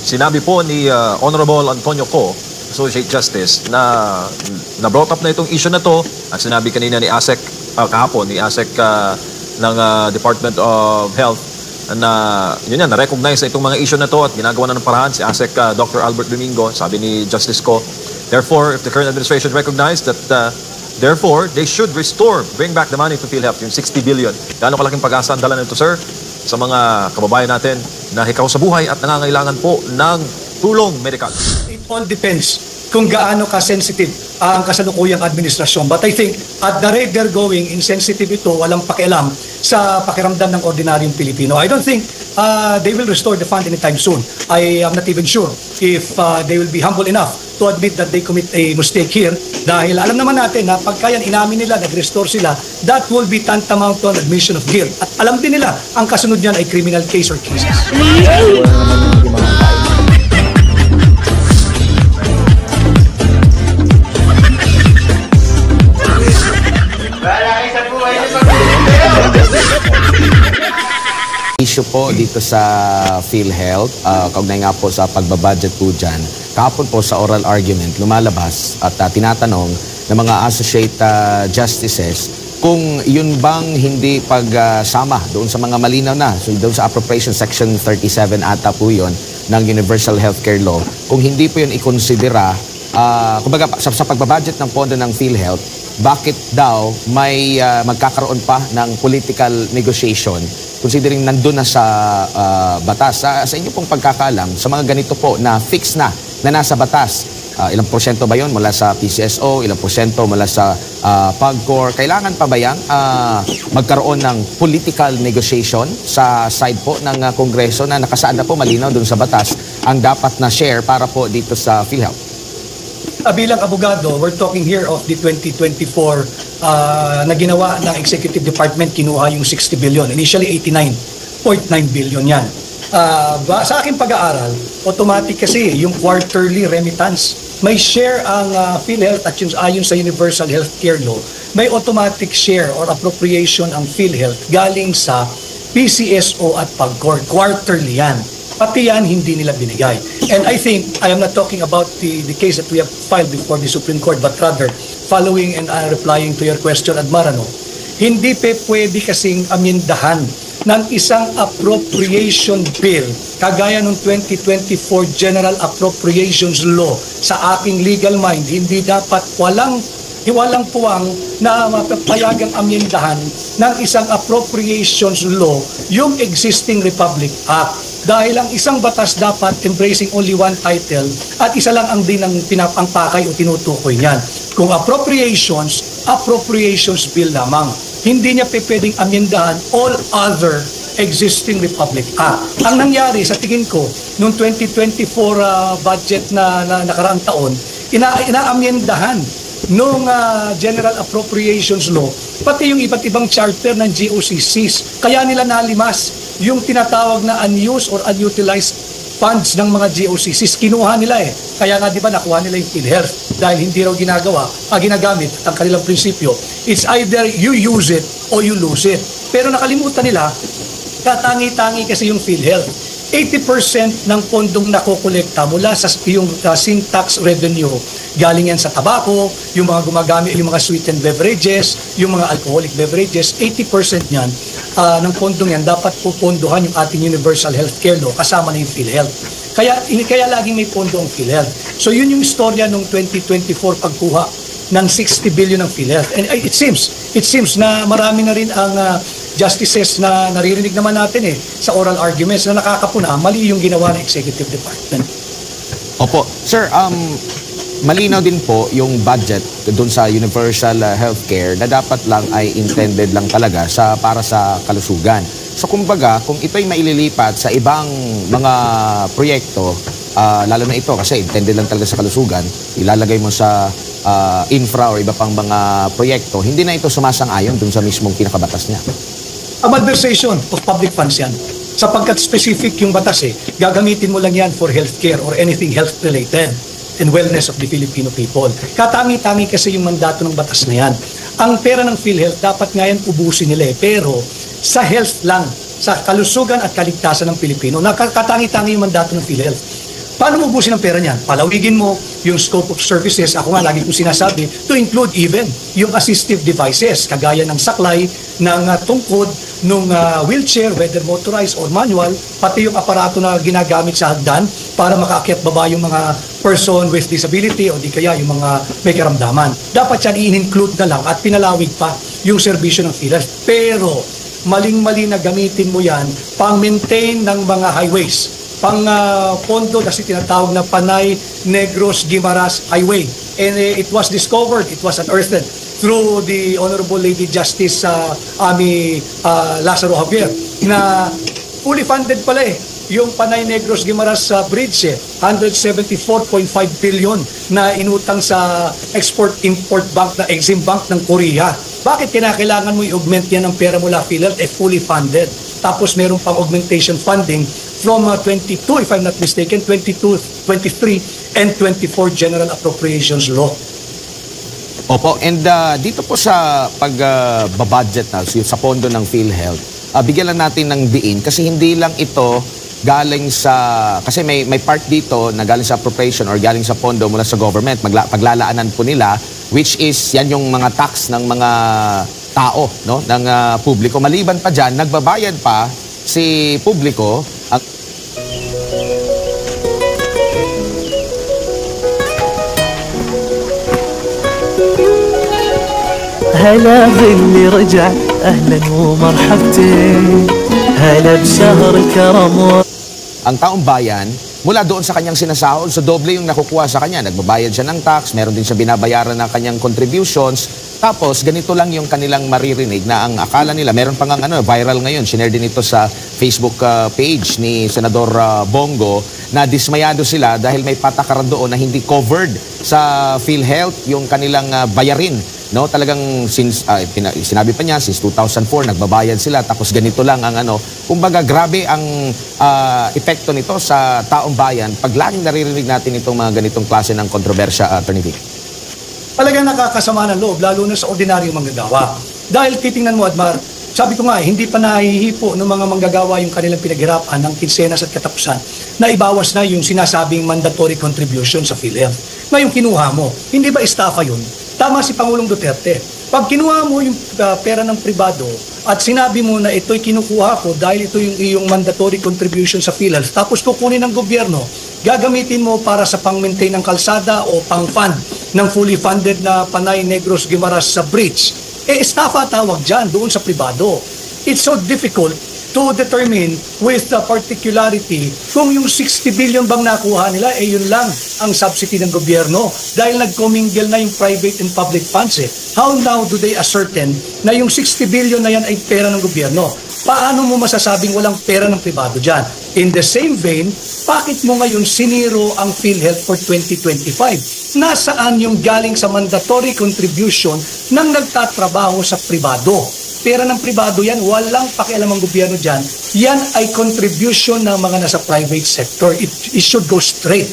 sinabi po ni Honorable Antonio Co, Associate Justice, na-brought up na itong issue na to at sinabi kanina ni ASEC, kahapon, ni ASEC ng Department of Health na yun yan, na-recognize na itong mga issue na to at ginagawa na ng paraan si ASEC Dr. Albert Domingo, sabi ni Justice Co. Therefore, if the current administration recognized that therefore, they should bring back the money to PhilHealth, yung 60 billion. Gaano kalaking pag-asa ang dala nito, sir, sa mga kababayan natin na hikaw sa buhay at nangangailangan po ng tulong medikal? It all depends kung gaano ka-sensitive ang kasalukuyang administrasyon. But I think at the rate they're going, insensitive ito, walang pakialam sa pakiramdam ng ordinaryong Pilipino. I don't think they will restore the fund anytime soon. I am not even sure if they will be humble enough to admit that they commit a mistake here. Dahil alam naman natin na pagka yan inamin nila, nag-restore sila, that will be tantamount to an admission of guilt. At alam din nila, ang kasunod niyan ay criminal case or cases. Issue po dito sa PhilHealth, kaugnay nga po sa pagbabudget po dyan. Kahapon po sa oral argument, lumalabas at tinatanong ng mga associate justices kung yun bang hindi pagsama doon sa mga malinaw na, so doon sa appropriation section 37 ata po yun ng Universal Healthcare Law, kung hindi po yun ikonsidera, kumbaga sa pagbabudget ng pondo ng PhilHealth, bakit daw may magkakaroon pa ng political negotiation considering nandun na sa batas. Sa inyo pong pagkakalam, sa mga ganito po na fix na nasa batas, ilang porsyento ba yun mula sa PCSO, ilang porsyento mula sa PAGCOR, kailangan pa ba yan magkaroon ng political negotiation sa side po ng Kongreso na nakasaad na po malinaw dun sa batas ang dapat na share para po dito sa PhilHealth? Bilang abogado, we're talking here of the 2024 na ginawa ng Executive Department, kinuha yung 60 billion. Initially, 89.9 billion yan. Sa aking pag-aaral, automatic kasi yung quarterly remittance. May share ang PhilHealth at yung ayon sa Universal Healthcare Law, may automatic share or appropriation ang PhilHealth galing sa PCSO at PAGCOR. Quarterly yan. Pati yan, hindi nila binigay. And I think, I am not talking about the case that we have filed before the Supreme Court, but rather, following and replying to your question, Admarano, hindi pwede kasing amindahan ng isang appropriation bill, kagaya ng 2024 General Appropriations Law, sa aking legal mind, hindi dapat walang puwang na mapapayagang amindahan ng isang appropriations law yung existing Republic Act. Dahil ang isang batas dapat embracing only one title at isa lang ang din ang pinapangpakay o tinutukoy niyan. Kung appropriations bill lamang. Hindi niya pwedeng amindahan all other existing Republic Act. Ang nangyari sa tingin ko, noong 2024 budget na nakaraang taon, inaamyendahan noong General Appropriations Law, pati yung iba't ibang charter ng GOCCs. Kaya nila nalimas yung tinatawag na unused or unutilized funds ng mga GOCCs. Kinuha nila eh. Kaya nga di ba nakuha nila yung PhilHealth dahil hindi raw ginagamit ang kanilang prinsipyo. It's either you use it or you lose it. Pero nakalimutan nila, katangi-tangi kasi yung PhilHealth. 80% ng pondong nakokolekta mula sa yung sin tax revenue galing yan sa tabako, yung mga gumagamit, yung mga sweetened beverages, yung mga alcoholic beverages, 80% yan ng pondong yan dapat pupondohan yung ating Universal Healthcare Law kasama na yung PhilHealth. Kaya laging may pondo ang PhilHealth. So yun yung istorya nung 2024 pagkuha ng 60 billion ng PhilHealth. And it seems na marami na rin ang justices na naririnig naman natin sa oral arguments na nakakapuna, mali yung ginawa ng Executive Department. Opo. Sir, malinaw din po yung budget doon sa Universal Healthcare na dapat lang ay intended lang talaga para sa kalusugan. So kumbaga, kung ito'y maililipat sa ibang mga proyekto, lalo na ito kasi intended lang talaga sa kalusugan, ilalagay mo sa infra o iba pang mga proyekto, hindi na ito sumasang-ayon dun sa mismong pinakabatas niya. A malversation of public funds yan. Sapagkat specific yung batas gagamitin mo lang yan for healthcare or anything health-related and wellness of the Filipino people. Katangi-tangi kasi yung mandato ng batas na yan. Ang pera ng PhilHealth, dapat nga yan ubusin nila pero sa health lang, sa kalusugan at kaligtasan ng Pilipino, katangi-tangi yung mandato ng PhilHealth. Paano mo ubusin ang pera niyan? Palawigin mo yung scope of services. Ako nga, lagi kong sinasabi, to include even yung assistive devices, kagaya ng saklay, ng tungkod, ng wheelchair, whether motorized or manual, pati yung aparato na ginagamit sa hagdan para makaakyat baba yung mga person with disability o di kaya yung mga may karamdaman. Dapat yan i-include na lang at pinalawig pa yung serbisyo ng PhilHealth. Pero maling-mali na gamitin mo yan pang-maintain ng mga highways, pang pondo na tinatawag na Panay Negros Guimaras Highway. And it was discovered, it was unearthed through the Honorable Lady Justice Ami Lazaro Javier na fully funded pala yung Panay Negros Guimaras Bridge, 174.5 billion na inutang sa Export-Import Bank na Exim Bank ng Korea. Bakit kinakailangan mo i-augment yan ng pera mula PhilHealth? Fully funded. Tapos meron pang augmentation funding from 22, if I'm not mistaken, 22, 23, and 24 General Appropriations Law. Opo, and dito po sa pagbabudget na sa pondo ng PhilHealth, bigyan lang natin ng diin kasi hindi lang ito galing sa, kasi may part dito na galing sa appropriation or galing sa pondo mula sa government, paglalaanan po nila, which is yan yung mga tax ng mga tao, no, ng publiko. Maliban pa dyan, nagbabayad pa si publiko. هلا باللي رجع أهلا ومرحبتين هلا بشهر الكرم. Ang taong bayan, mula doon sa kanyang sinasahod, so doble yung nakukuha sa kanya. Nagbabayad siya ng tax, meron din siya binabayaran ng kanyang contributions. Tapos, ganito lang yung kanilang maririnig na ang akala nila, meron pang viral ngayon, sinare din ito sa Facebook page ni Senador Bongo, na dismayado sila dahil may patakaran doon na hindi covered sa PhilHealth yung kanilang bayarin. No, talagang since sinabi pa niya since 2004 nagbabayad sila tapos ganito lang ang kumbaga grabe ang epekto nito sa taong bayan pag laging naririnig natin itong mga ganitong klase ng kontrobersya, Attorney Vic. Talagang nakakasama ng loob lalo na sa ordinaryong manggagawa. Dahil titingnan mo, Admar, sabi ko nga, hindi pa nahihipo ng mga manggagawa yung kanilang pinaghirapan ng kinsenas at katapusan na ibawas na yung sinasabing mandatory contribution sa PhilHealth. Ngayon kinuha mo, hindi ba estafa yun? Tama si Pangulong Duterte. Pag kinuha mo yung pera ng pribado at sinabi mo na ito'y kinukuha ko dahil ito yung iyong mandatory contribution sa PhilHealth, tapos kukunin ng gobyerno, gagamitin mo para sa pang-maintain ng kalsada o pang-fund ng fully funded na Panay Negros Guimaras sa bridge, estafa tawag dyan doon sa pribado. It's so difficult to determine with the particularity kung yung 60 billion bang nakuha nila, yun lang ang subsidy ng gobyerno dahil nag-commingle na yung private and public funds. How now do they ascertain na yung 60 billion na yan ay pera ng gobyerno? Paano mo masasabing walang pera ng pribado dyan? In the same vein, bakit mo ngayon siniro ang PhilHealth for 2025? Nasaan yung galing sa mandatory contribution ng nagtatrabaho sa pribado? Pera ng pribado yan, walang pakialam ang gobyerno dyan. Yan ay contribution ng mga nasa private sector. It should go straight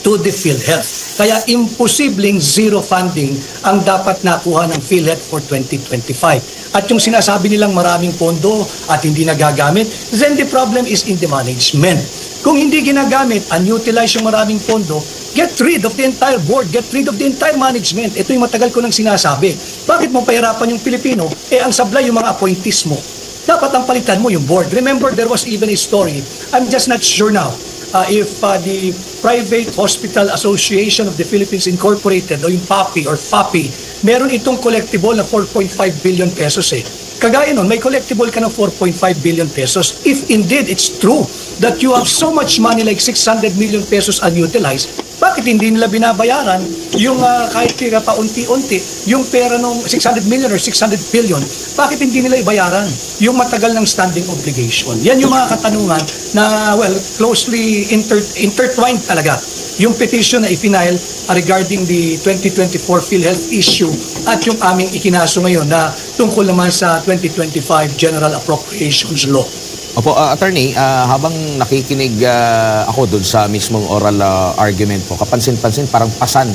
to the PhilHealth. Kaya imposibleng zero funding ang dapat nakuha ng PhilHealth for 2025. At yung sinasabi nilang maraming pondo at hindi nagagamit, then the problem is in the management. Kung hindi ginagamit, unutilize yung maraming pondo, get rid of the entire board, get rid of the entire management. Ito yung matagal ko nang sinasabi. Bakit mo pahirapan yung Pilipino? Ang sablay yung mga appointees mo. Dapat ang palitan mo yung board. Remember, there was even a story. I'm just not sure now if the Private Hospital Association of the Philippines Incorporated o yung PAPI or FAPI, meron itong collectible na 4.5 billion pesos Kagaya nun, may collectible ka ng 4.5 billion pesos. If indeed it's true that you have so much money like 600 million pesos unutilized, bakit hindi nila binabayaran yung kahit paunti-unti, yung pera ng 600 million or 600 billion, bakit hindi nila ibayaran yung matagal ng standing obligation? Yan yung mga katanungan na, well, closely intertwined talaga. Yung petition na i-file regarding the 2024 PhilHealth issue at yung aming ikinaso ngayon na tungkol naman sa 2025 General Appropriations Law. Opo, attorney, habang nakikinig ako doon sa mismong oral argument po, kapansin-pansin parang pasan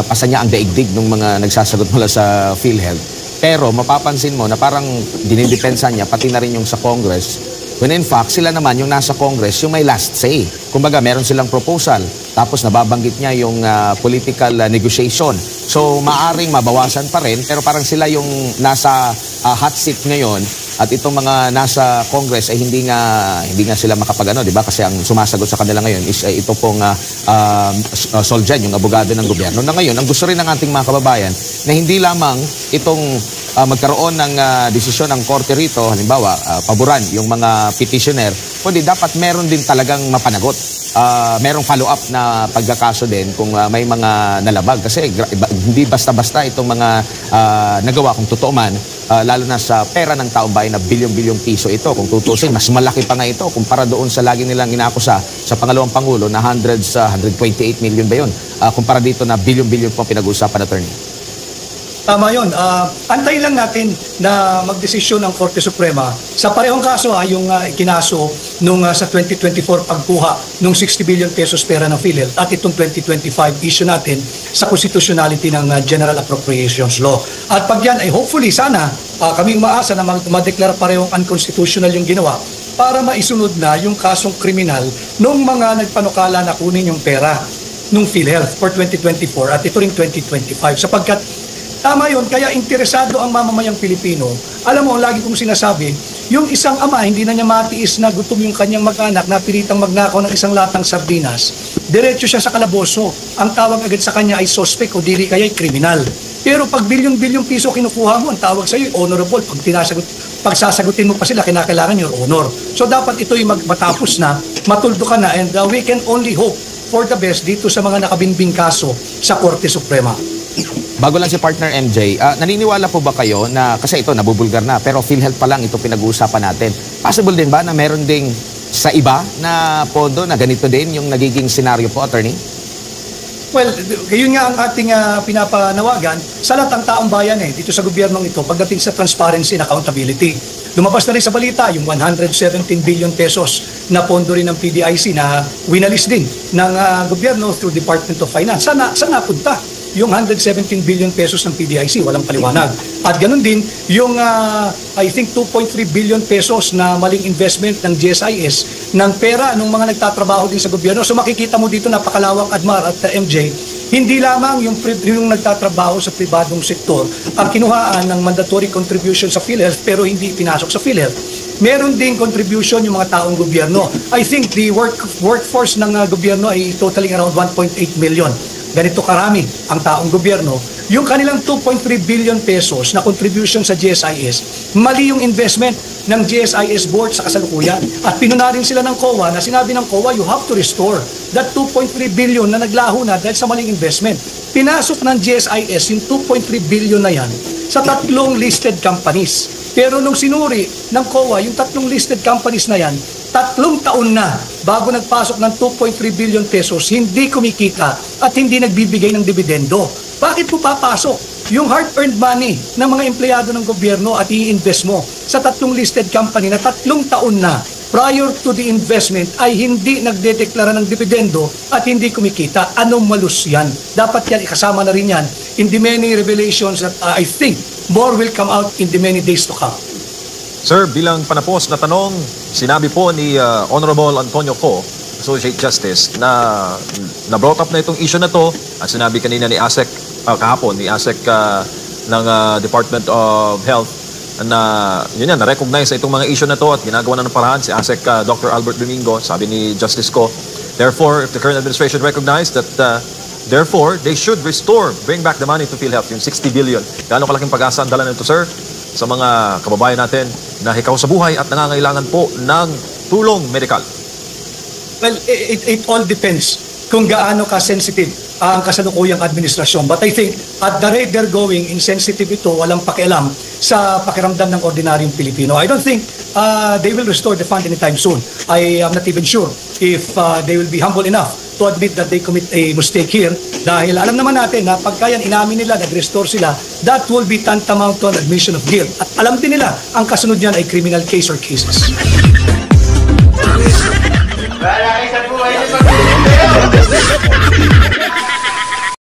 pasan niya ang daigdig ng mga nagsasagot mula sa PhilHealth. Pero mapapansin mo na parang dinidepensa niya pati na rin yung sa Congress When in fact, sila naman yung nasa Congress, yung may last say. Kumbaga, meron silang proposal. Tapos nababanggit niya yung political negotiation. So, maaring mabawasan pa rin, pero parang sila yung nasa hot seat ngayon. At itong mga nasa Congress ay hindi nga sila makapagano, di ba? Kasi ang sumasagot sa kanila ngayon is ito pong Soljan, yung abogado ng gobyerno. Na ngayon, ang gusto rin ng ating mga kababayan na hindi lamang itong magkaroon ng desisyon ng korte rito, halimbawa, paboran yung mga petitioner, kundi dapat meron din talagang mapanagot. Merong follow-up na pagkakaso din kung may mga nalabag. Kasi hindi basta-basta itong mga nagawa kung totoo man, lalo na sa pera ng taong bayan na bilyon-bilyong piso ito. Kung tutusin, mas malaki pa nga ito kumpara doon sa lagi nilang inakusa sa pangalawang Pangulo na 128 million ba yun? Kumpara dito na bilyon-bilyon po pinag-uusapan, attorney. Tama yun. Antayin lang natin na magdesisyon ng Korte Suprema sa parehong kaso, yung kinaso nung sa 2024 pagkuha nung 60 billion pesos pera ng PhilHealth at itong 2025 issue natin sa constitutionality ng General Appropriations Law. At pag yan ay hopefully sana kaming maasa na madeklara parehong unconstitutional yung ginawa para maisunod na yung kasong kriminal nung mga nagpanukala na kunin yung pera nung PhilHealth for 2024 at ito ring 2025 sapagkat tama yun, kaya interesado ang mamamayang Pilipino. Alam mo, lagi kong sinasabi, yung isang ama, hindi na niya matiis na gutom yung kanyang mag-anak na pilitang magnakaw ng isang latang sardinas. Diretso siya sa kalaboso. Ang tawag agad sa kanya ay suspect o dili kaya ay kriminal. Pero pag bilyon-bilyong piso kinukuha mo, ang tawag sa iyo honorable. Pag sasagutin mo pa sila, kinakailangan your honor. So dapat ito'y matapos na, matuldo ka na, and we can only hope for the best dito sa mga nakabinbing kaso sa Korte Suprema. Bago lang si partner MJ, naniniwala po ba kayo na, kasi ito nabubulgar na, pero PhilHealth pa lang ito pinag-uusapan natin. Possible din ba na meron ding sa iba na pondo na ganito din yung nagiging senaryo po, attorney? Well, yun nga ang ating pinapanawagan sa lahat ng taong bayan dito sa gobyernong ito pagdating sa transparency and accountability. Lumabas na rin sa balita yung 117 billion pesos na pondo rin ng PDIC na winalis din ng gobyerno through Department of Finance. Saan napunta? Yung 117 billion pesos ng PDIC, walang paliwanag. At ganun din, yung I think 2.3 billion pesos na maling investment ng GSIS ng pera ng mga nagtatrabaho din sa gobyerno. So makikita mo dito napakalawak, Admar at MJ, hindi lamang yung nagtatrabaho sa pribadong sektor ang kinuhaan ng mandatory contribution sa PhilHealth pero hindi pinasok sa PhilHealth. Meron ding contribution yung mga taong gobyerno. I think the workforce ng gobyerno ay totaling around 1.8 million. Ganito karami ang taong gobyerno, yung kanilang 2.3 billion pesos na contribution sa GSIS, mali yung investment ng GSIS board sa kasalukuyan. At pinuna rin sila ng COA na sinabi ng COA, you have to restore that 2.3 billion na naglaho na dahil sa maling investment. Pinasok ng GSIS yung 2.3 billion na yan sa 3 listed companies. Pero nung sinuri ng COA, yung 3 listed companies na yan, 3 taon na bago nagpasok ng 2.3 billion pesos, hindi kumikita at hindi nagbibigay ng dividendo. Bakit po papasok yung hard-earned money ng mga empleyado ng gobyerno at i-invest mo sa 3 listed company na 3 taon na prior to the investment ay hindi nagdedeklara ng dividendo at hindi kumikita? Anong malus yan? Dapat yan, ikasama na rin yan in the many revelations that I think more will come out in the many days to come. Sir, bilang panapos na tanong, sinabi po ni Honorable Antonio Co, Associate Justice, na brought up na itong issue na to at sinabi kanina ni ASEC, kahapon, ni ASEC ng Department of Health na yun yan, na-recognize na itong mga issue na to at ginagawa na ng paraan si ASEC Dr. Albert Domingo, sabi ni Justice Co. Therefore, if the current administration recognized that therefore, they should bring back the money to PhilHealth, yung 60 billion. Gaano kalaking pag-asa ang dala nito, sir, sa mga kababayan natin na hikaw sa buhay at nangangailangan po ng tulong medikal? Well, it all depends kung gaano ka-sensitive ang kasalukuyang administrasyon. But I think at the rate they're going, insensitive ito, walang pakialam sa pakiramdam ng ordinaryong Pilipino. I don't think they will restore the fund anytime soon. I am not even sure if they will be humble enough to admit that they commit a mistake here. Dahil alam naman natin na pagka yan inamin nila, nag-restore sila, that will be tantamount to an admission of guilt. At alam din nila, ang kasunod niyan ay criminal case or cases.